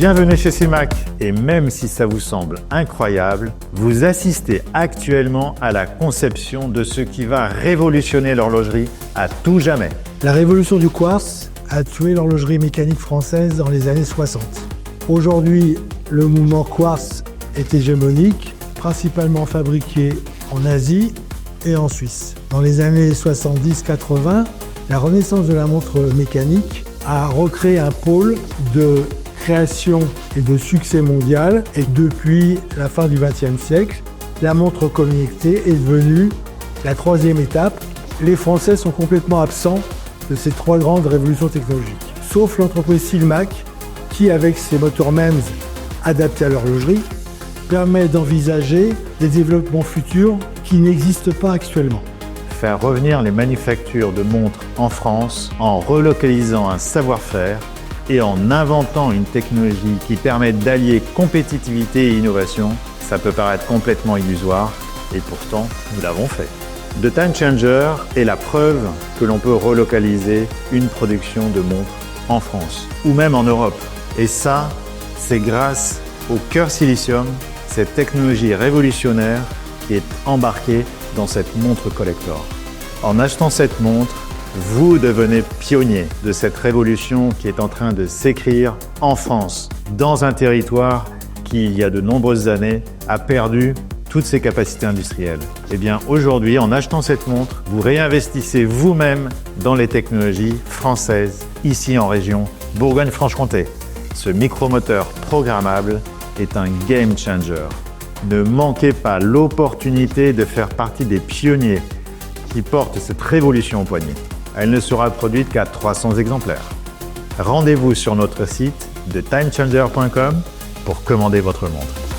Bienvenue chez CIMAC et même si ça vous semble incroyable, vous assistez actuellement à la conception de ce qui va révolutionner l'horlogerie à tout jamais. La révolution du quartz a tué l'horlogerie mécanique française dans les années 60. Aujourd'hui, le mouvement quartz est hégémonique, principalement fabriqué en Asie et en Suisse. Dans les années 70-80, la renaissance de la montre mécanique a recréé un pôle de création et de succès mondial. Et depuis la fin du XXe siècle, la montre connectée est devenue la troisième étape. Les Français sont complètement absents de ces trois grandes révolutions technologiques. Sauf l'entreprise CIMAC qui, avec ses moteurs MEMS adaptés à l'horlogerie, permet d'envisager des développements futurs qui n'existent pas actuellement. Faire revenir les manufactures de montres en France en relocalisant un savoir-faire et en inventant une technologie qui permet d'allier compétitivité et innovation, ça peut paraître complètement illusoire et pourtant nous l'avons fait. The Time Changer est la preuve que l'on peut relocaliser une production de montres en France ou même en Europe. Et ça, c'est grâce au cœur silicium, cette technologie révolutionnaire qui est embarquée dans cette montre collector. En achetant cette montre, vous devenez pionnier de cette révolution qui est en train de s'écrire en France, dans un territoire qui, il y a de nombreuses années, a perdu toutes ses capacités industrielles. Eh bien, aujourd'hui, en achetant cette montre, vous réinvestissez vous-même dans les technologies françaises, ici en région Bourgogne-Franche-Comté. Ce micromoteur programmable est un game changer. Ne manquez pas l'opportunité de faire partie des pionniers qui portent cette révolution au poignet. Elle ne sera produite qu'à 300 exemplaires. Rendez-vous sur notre site de timechanger.com pour commander votre montre.